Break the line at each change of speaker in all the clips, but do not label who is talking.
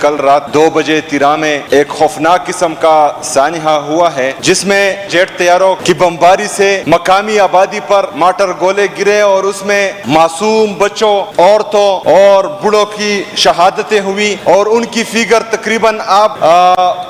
کل رات 2 بجے تیرا میں ایک خوفناک قسم کا سانحہ ہوا ہے جس میں جیٹ طیاروں کی بمباری سے مقامی آبادی پر مارٹر گولے گرے اور اس میں معصوم بچوں، عورتوں اور بڑوں کی شہادتیں ہوئی اور ان کی فگر تقریباً اب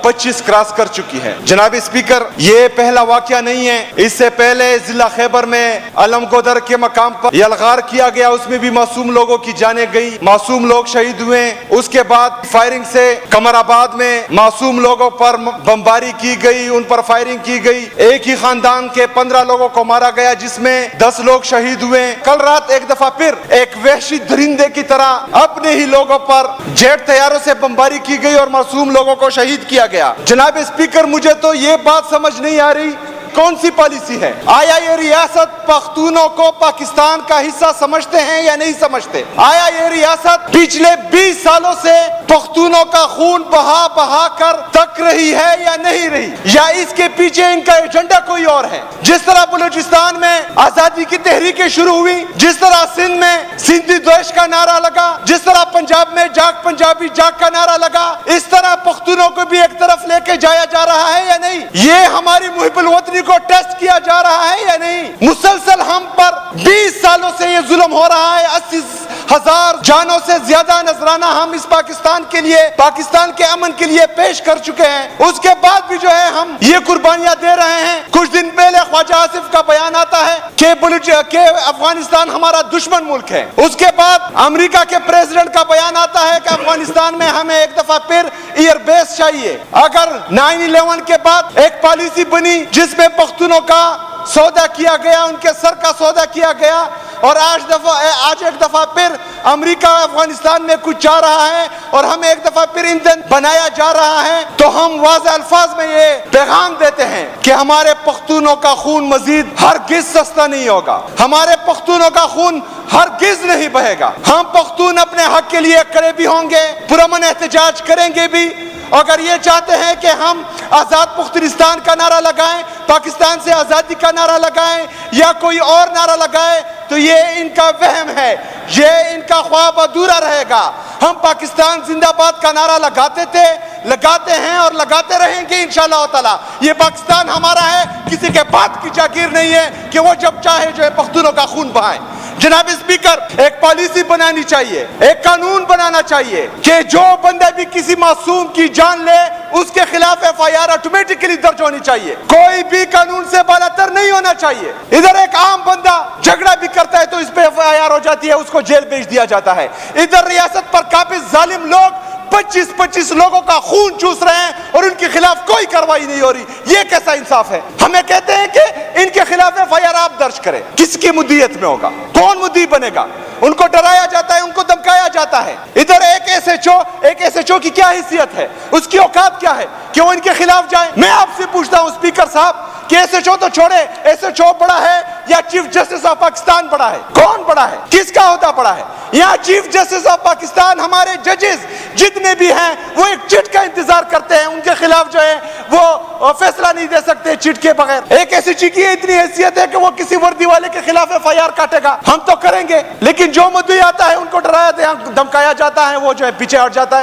25 کراس کر چکی ہے۔ جناب اسپیکر، یہ پہلا واقعہ نہیں ہے، اس سے پہلے ضلع خیبر میں علم گودر کے مقام پر یلغار کیا گیا، اس میں بھی معصوم لوگوں کی جانیں گئی، معصوم لوگ شہید ہوئے۔ اس کے بعد فائرنگ سے قمر آباد میں معصوم لوگوں پر بمباری کی گئی، ان پر فائرنگ کی گئی، ایک ہی خاندان کے 15 لوگوں کو مارا گیا جس میں 10 لوگ شہید ہوئے۔ کل رات ایک دفعہ پھر ایک وحشی درندے کی طرح اپنے ہی لوگوں پر جیٹ طیاروں سے بمباری کی گئی اور معصوم لوگوں کو شہید کیا گیا۔ جناب اسپیکر، مجھے تو یہ بات سمجھ نہیں آ رہی کون سی پالیسی ہے؟ آیا یہ ریاست پختونوں کو پاکستان کا حصہ سمجھتے ہیں یا نہیں سمجھتے؟ آیا یہ ریاست پچھلے 20 سالوں سے پختونوں کا خون بہا بہا کر تک رہی ہے یا نہیں رہی؟ یا اس کے پیچھے ان کا ایجنڈا کوئی اور ہے؟ جس طرح بلوچستان میں آزادی کی تحریکیں شروع ہوئی، جس طرح سندھ میں سندھی دوش کا نعرہ لگا، جس طرح پنجاب میں جاگ پنجابی جاگ کا نعرہ لگا، اس طرح پختونوں کو بھی ایک طرف لے کے جایا جا رہا ہے یا نہیں؟ یہ ہماری محب الوطنی کو ٹیسٹ کیا جا رہا ہے یا نہیں؟ مسلسل ہم پر 20 سالوں سے یہ ظلم ہو رہا ہے، 80,000 جانوں سے زیادہ نذرانہ ہم اس پاکستان کے لیے، پاکستان کے امن کے لیے پیش کر چکے ہیں، اس کے بعد بھی جو ہے ہم یہ قربانیاں دے رہے ہیں۔ کچھ دن پہلے خواجہ آصف کا بیان آتا ہے کہ افغانستان ہمارا دشمن ملک ہے، اس کے بعد امریکہ کے پریزیڈنٹ کا بیان آتا ہے کہ افغانستان میں ہمیں ایک دفعہ پھر ایئر بیس چاہیے۔ اگر 9/11 کے بعد ایک پالیسی بنی جس میں پختونوں کا سودا کیا گیا، ان کے سر کا سودا کیا گیا، اور آج ایک دفعہ پھر امریکہ افغانستان میں کچھ چاہ رہا ہے اور ہمیں ایک دفعہ پھر ایندھن بنایا جا رہا ہے، تو ہم واضح الفاظ میں یہ پیغام دیتے ہیں کہ ہمارے پختونوں کا خون مزید ہرگز سستا نہیں ہوگا، ہمارے پختونوں کا خون ہرگز نہیں بہے گا۔ ہم پختون اپنے حق کے لیے کھڑے بھی ہوں گے، پرامن احتجاج کریں گے بھی۔ اگر یہ چاہتے ہیں کہ ہم آزاد پختونستان کا نعرہ لگائیں، پاکستان سے آزادی کا نعرہ لگائیں یا کوئی اور نعرہ لگائیں، تو یہ ان کا وہم ہے، یہ ان کا خواب ادھورا رہے گا۔ ہم پاکستان زندہ باد کا نعرہ لگاتے تھے، لگاتے ہیں اور لگاتے رہیں گے انشاءاللہ تعالی۔ یہ پاکستان ہمارا ہے، کسی کے بات کی جاگیر نہیں ہے کہ وہ جب چاہے جو ہے پختونوں کا خون بہائے۔ جناب اسپیکر، ایک پالیسی بنانی چاہیے، ایک قانون بنانا چاہیے کہ جو بندہ بھی کسی معصوم کی جان لے اس کے خلاف FIR آٹومیٹکلی درج ہونی چاہیے، کوئی بھی قانون سے بالاتر نہیں ہونا چاہیے۔ ادھر ایک عام بندہ جھگڑا بھی کرتا ہے تو اس پہ FIR ہو جاتی ہے، اس کو جیل بھیج دیا جاتا ہے۔ ادھر ریاست پر قابض ظالم لوگ 25 لوگوں کا خون چوس رہے ہیں اور ان کے خلاف کوئی کارروائی نہیں ہو رہی، یہ کیسا انصاف ہے؟ ہمیں کہتے ہیں کہ ان کے خلاف FIR آپ درج کریں، کس کی مدیت میں ہوگا؟ کون مدعی بنے گا؟ ان کو ڈرایا جاتا ہے، ان کو دھمکایا جاتا ہے۔ ادھر ایک SHO کی کیا حیثیت ہے، اس کی اوقات کیا ہے کہ وہ ان کے خلاف جائیں؟ میں آپ سے پوچھتا ہوں اسپیکر صاحب کہ SHO تو چھوڑے، SHO بڑا ہے یا چیف جسٹس آف پاکستان بڑا ہے؟ کون بڑا ہے؟ کس کا عہدہ بڑا ہے؟ یہاں چیف جسٹس آف پاکستان ہمارے ججز جتنے بھی ہیں وہ ایک چٹ کا انتظار کرتے ہیں، ان کے خلاف جو ہے وہ فیصلہ نہیں دے سکتے چٹ کے بغیر۔ ایک SHO کی اتنی حیثیت ہے کہ وہ کسی وردی والے کے خلاف FIR کاٹے گا، ہم تو کریں گے، لیکن جو مدعی آتا ہے ان کو ڈرایا دھمکایا جاتا ہے، وہ جو ہے پیچھے ہٹ جاتا ہے۔